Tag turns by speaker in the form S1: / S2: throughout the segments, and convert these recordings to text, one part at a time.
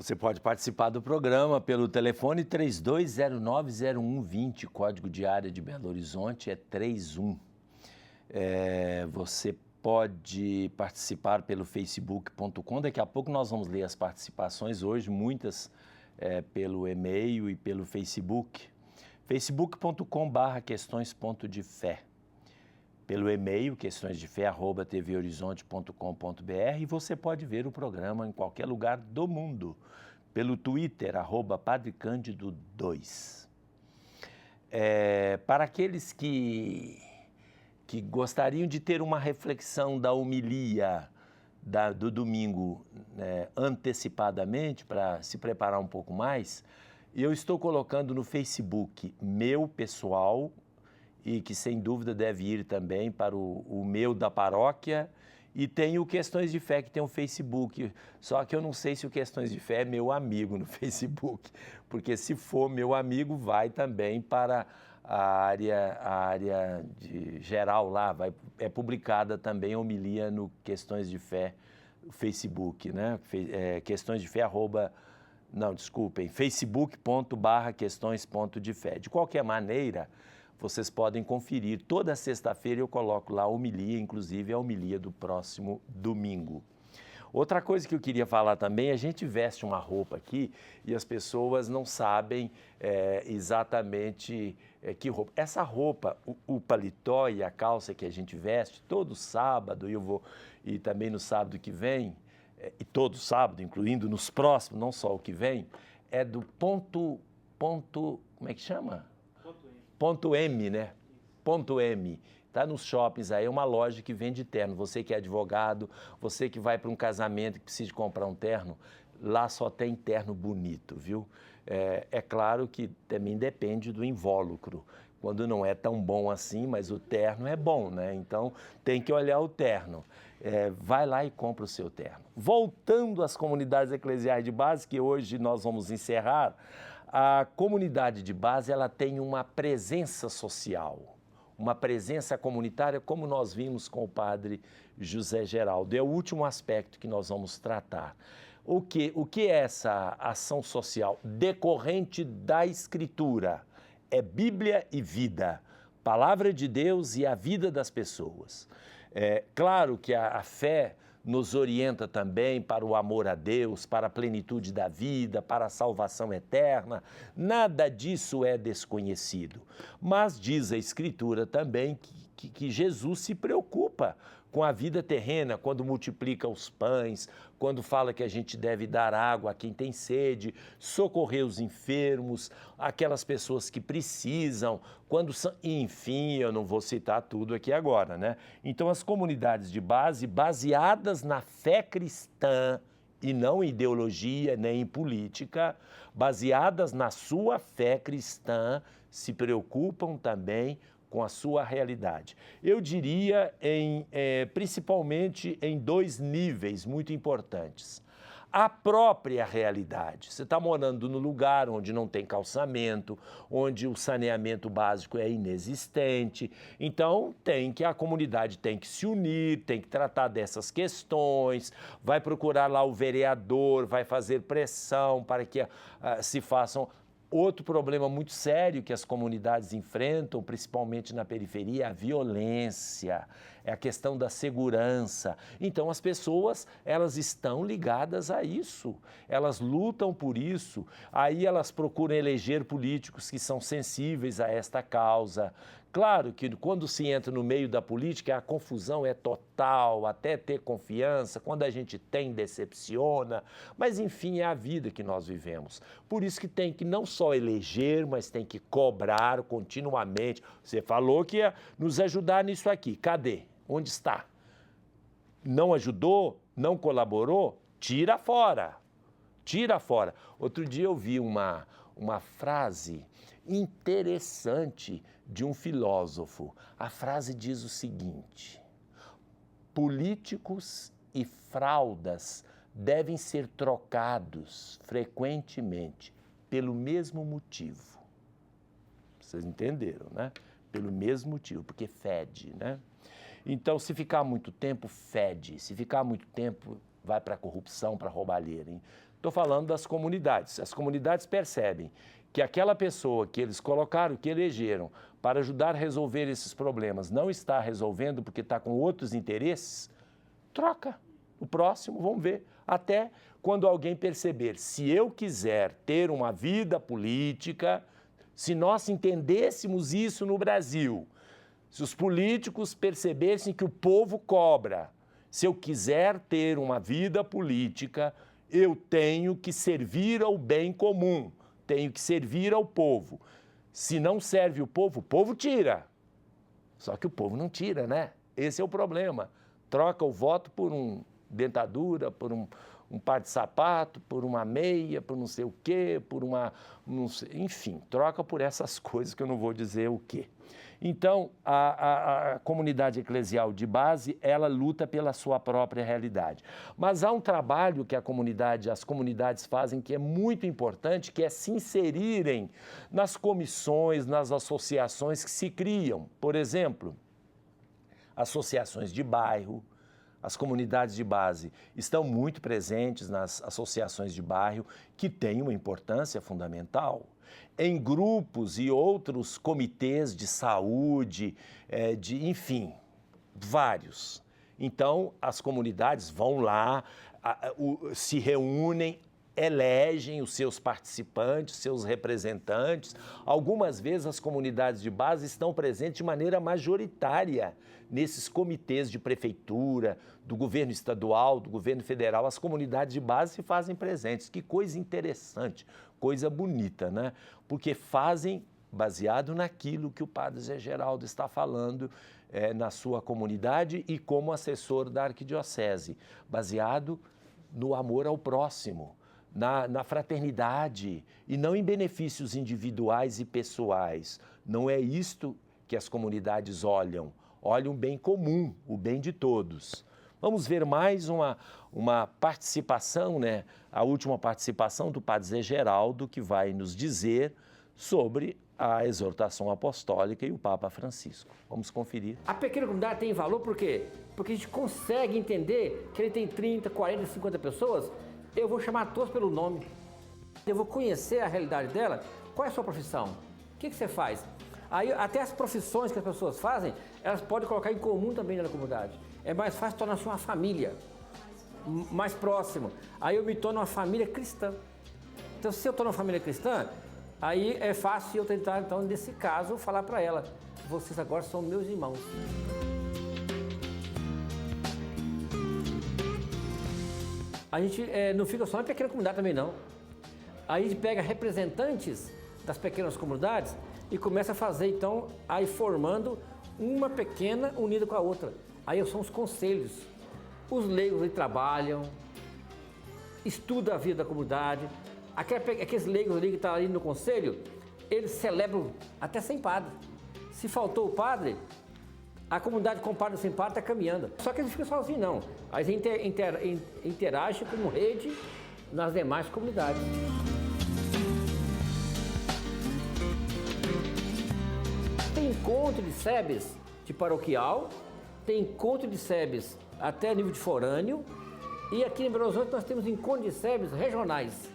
S1: Você pode participar do programa pelo telefone 3209-0120, código de área de Belo Horizonte é 31. Você pode participar pelo facebook.com. Daqui a pouco nós vamos ler as participações, hoje muitas pelo e-mail e pelo Facebook. facebook.com/questões.de-fé. Pelo e-mail, questõesdefé@tvhorizonte.com.br, e você pode ver o programa em qualquer lugar do mundo. Pelo Twitter, @PadreCândido2. Para aqueles que gostariam de ter uma reflexão da homilia do domingo antecipadamente, para se preparar um pouco mais, eu estou colocando no Facebook meu pessoal, e que sem dúvida deve ir também para o meu da paróquia, e tem o Questões de Fé, que tem um Facebook, só que eu não sei se o Questões de Fé é meu amigo no Facebook, porque se for meu amigo, vai também para a área de geral lá, é publicada também a homilia no Questões de Fé, Facebook, né? Questões de Fé, facebook.com/questões.de-fé. De qualquer maneira, vocês podem conferir. Toda sexta-feira eu coloco lá a homilia, inclusive a homilia do próximo domingo. Outra coisa que eu queria falar também, a gente veste uma roupa aqui e as pessoas não sabem exatamente que roupa. Essa roupa, o paletó e a calça que a gente veste todo sábado, e também no sábado que vem, e todo sábado, incluindo nos próximos, não só o que vem, é do ponto, como é que chama? Ponto M, né? Ponto M. Está nos shoppings aí, é uma loja que vende terno. Você que é advogado, você que vai para um casamento que precisa comprar um terno, lá só tem terno bonito, viu? É claro que também depende do invólucro. Quando não é tão bom assim, mas o terno é bom, né? Então tem que olhar o terno. Vai lá e compra o seu terno. Voltando às comunidades eclesiais de base, que hoje nós vamos encerrar, a comunidade de base ela tem uma presença social, uma presença comunitária, como nós vimos com o padre José Geraldo. É o último aspecto que nós vamos tratar. O que é essa ação social? Decorrente da Escritura. É Bíblia e vida, palavra de Deus e a vida das pessoas. Claro que a fé nos orienta também para o amor a Deus, para a plenitude da vida, para a salvação eterna. Nada disso é desconhecido. Mas diz a Escritura também que Jesus se preocupa com a vida terrena, quando multiplica os pães, quando fala que a gente deve dar água a quem tem sede, socorrer os enfermos, aquelas pessoas que precisam, enfim, eu não vou citar tudo aqui agora, né? Então, as comunidades de base, baseadas na fé cristã, e não em ideologia nem em política, baseadas na sua fé cristã, se preocupam também com a sua realidade. Eu diria principalmente em dois níveis muito importantes. A própria realidade. Você está morando no lugar onde não tem calçamento, onde o saneamento básico é inexistente, então a comunidade tem que se unir, tem que tratar dessas questões, vai procurar lá o vereador, vai fazer pressão para que se façam. Outro problema muito sério que as comunidades enfrentam, principalmente na periferia, é a violência, é a questão da segurança. Então, as pessoas, elas estão ligadas a isso, elas lutam por isso, aí elas procuram eleger políticos que são sensíveis a esta causa. Claro que quando se entra no meio da política, a confusão é total, até ter confiança, quando a gente tem, decepciona, mas enfim, é a vida que nós vivemos. Por isso que tem que não só eleger, mas tem que cobrar continuamente. Você falou que ia nos ajudar nisso aqui, cadê? Onde está? Não ajudou? Não colaborou? Tira fora, tira fora. Outro dia eu vi uma frase interessante de um filósofo. A frase diz o seguinte: políticos e fraudas devem ser trocados frequentemente pelo mesmo motivo. Vocês entenderam, né? Pelo mesmo motivo, porque fede, né? Então, se ficar muito tempo, fede. Se ficar muito tempo, vai para a corrupção, para a roubalheira. Hein? Estou falando das comunidades. As comunidades percebem que aquela pessoa que eles colocaram, que elegeram para ajudar a resolver esses problemas, não está resolvendo porque está com outros interesses, troca. O próximo, vamos ver. Até quando alguém perceber, se eu quiser ter uma vida política, se nós entendêssemos isso no Brasil, se os políticos percebessem que o povo cobra, se eu quiser ter uma vida política, eu tenho que servir ao bem comum, tenho que servir ao povo. Se não serve o povo tira. Só que o povo não tira, né? Esse é o problema. Troca o voto por uma dentadura, por um par de sapato, por uma meia, por não sei o quê, por uma... Não sei, enfim, troca por essas coisas que eu não vou dizer o quê. Então, a comunidade eclesial de base, ela luta pela sua própria realidade. Mas há um trabalho que as comunidades fazem que é muito importante, que é se inserirem nas comissões, nas associações que se criam. Por exemplo, associações de bairro. As comunidades de base estão muito presentes nas associações de bairro, que têm uma importância fundamental. Em grupos e outros comitês de saúde, enfim, vários. Então, as comunidades vão lá, se reúnem, elegem os seus participantes, seus representantes. Algumas vezes as comunidades de base estão presentes de maneira majoritária nesses comitês de prefeitura, do governo estadual, do governo federal. As comunidades de base se fazem presentes. Que coisa interessante, coisa bonita, né? Porque fazem baseado naquilo que o padre Zé Geraldo está falando na sua comunidade e como assessor da arquidiocese, baseado no amor ao próximo, na fraternidade e não em benefícios individuais e pessoais. Não é isto que as comunidades olham o bem comum, o bem de todos. Vamos ver mais uma participação, né? A última participação do padre Zé Geraldo, que vai nos dizer sobre a exortação apostólica e o Papa Francisco. Vamos conferir.
S2: A pequena comunidade tem valor por quê? Porque a gente consegue entender que ele tem 30, 40, 50 pessoas. Eu vou chamar todos pelo nome. Eu vou conhecer a realidade dela. Qual é a sua profissão? O que você faz? Aí, até as profissões que as pessoas fazem, elas podem colocar em comum também na comunidade. É mais fácil tornar-se uma família, mais próximo. Aí eu me torno uma família cristã. Então, se eu torno uma família cristã, aí é fácil eu tentar, então, nesse caso, falar para ela: vocês agora são meus irmãos. A gente não fica só na pequena comunidade também, não. Aí a gente pega representantes das pequenas comunidades e começa a fazer, então, aí formando uma pequena unida com a outra. Aí são os conselhos. Os leigos ali trabalham, estudam a vida da comunidade. Aqueles leigos ali que estão ali no conselho, eles celebram até sem padre. Se faltou o padre, a comunidade com padre ou sem padre está caminhando. Só que eles ficam sozinhos, não. Aí eles interagem como rede nas demais comunidades. Tem encontro de SEBs de paroquial, tem encontro de SEBs até nível de forâneo, e aqui em Belo Horizonte nós temos encontro de SEBs regionais.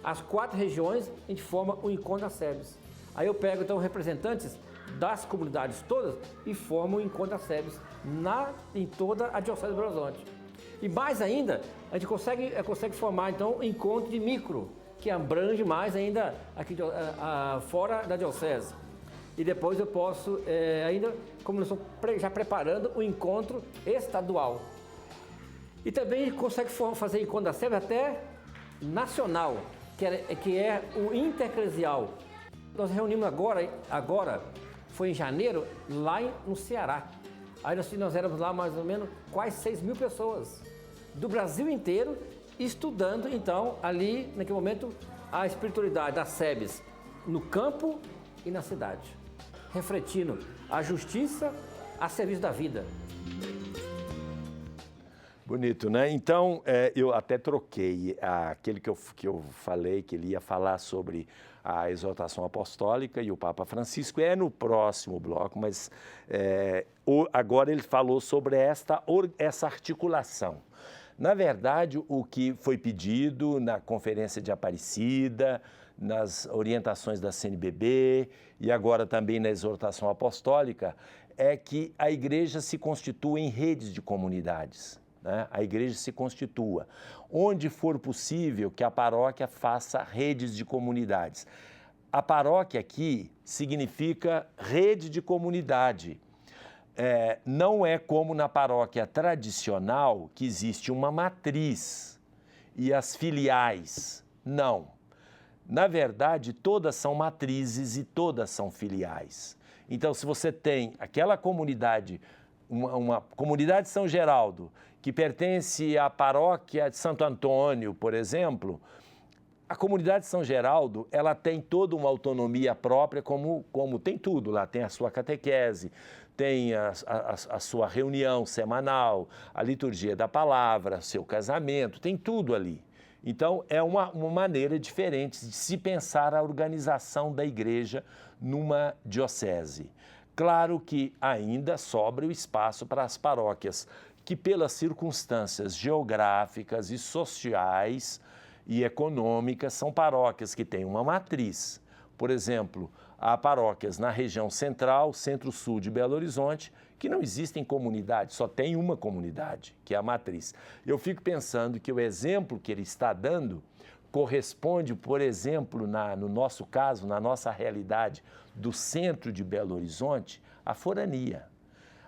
S2: As 4 regiões a gente forma o encontro das SEBs. Aí eu pego então representantes das comunidades todas e formo o encontro das SEBs em toda a Diocese de Belo Horizonte. E mais ainda, a gente consegue formar então um encontro de micro, que abrange mais ainda aqui fora da Diocese. E depois eu posso ainda, como eu estou já preparando, o encontro estadual. E também consegue fazer encontro da SEB até nacional, que é o intereclesial. Nós reunimos agora, foi em janeiro, lá no Ceará. Aí nós éramos lá mais ou menos quase 6.000 pessoas do Brasil inteiro estudando, então, ali, naquele momento, a espiritualidade das SEBs no campo e na cidade, refletindo a justiça a serviço da vida.
S1: Bonito, né? Então, eu até troquei aquele que eu falei, que ele ia falar sobre a exortação apostólica e o Papa Francisco, no próximo bloco, mas agora ele falou sobre essa articulação. Na verdade, o que foi pedido na Conferência de Aparecida, nas orientações da CNBB e agora também na exortação apostólica, é que a igreja se constitua em redes de comunidades, né? A igreja se constitua. Onde for possível, que a paróquia faça redes de comunidades. A paróquia aqui significa rede de comunidade. Não é como na paróquia tradicional, que existe uma matriz e as filiais. Não. Na verdade, todas são matrizes e todas são filiais. Então, se você tem aquela comunidade, uma comunidade de São Geraldo, que pertence à paróquia de Santo Antônio, por exemplo, a comunidade de São Geraldo, ela tem toda uma autonomia própria, como tem tudo lá. Tem a sua catequese, tem a sua reunião semanal, a liturgia da palavra, seu casamento, tem tudo ali. Então, é uma maneira diferente de se pensar a organização da igreja numa diocese. Claro que ainda sobra o espaço para as paróquias, que pelas circunstâncias geográficas e sociais e econômicas, são paróquias que têm uma matriz. Por exemplo, há paróquias na região central, centro-sul de Belo Horizonte, que não existem comunidades, só tem uma comunidade, que é a matriz. Eu fico pensando que o exemplo que ele está dando corresponde, por exemplo, no nosso caso, na nossa realidade do centro de Belo Horizonte, à forania.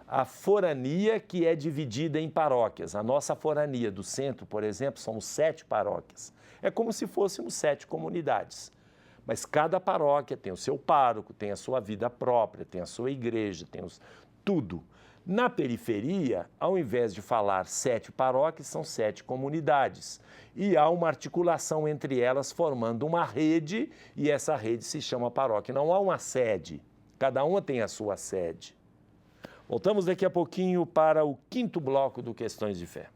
S1: A forania que é dividida em paróquias. A nossa forania do centro, por exemplo, somos 7 paróquias. É como se fôssemos 7 comunidades. Mas cada paróquia tem o seu pároco, tem a sua vida própria, tem a sua igreja, tem tudo. Na periferia, ao invés de falar 7 paróquias, são 7 comunidades. E há uma articulação entre elas, formando uma rede, e essa rede se chama paróquia. Não há uma sede, cada uma tem a sua sede. Voltamos daqui a pouquinho para o 5º bloco do Questões de Fé.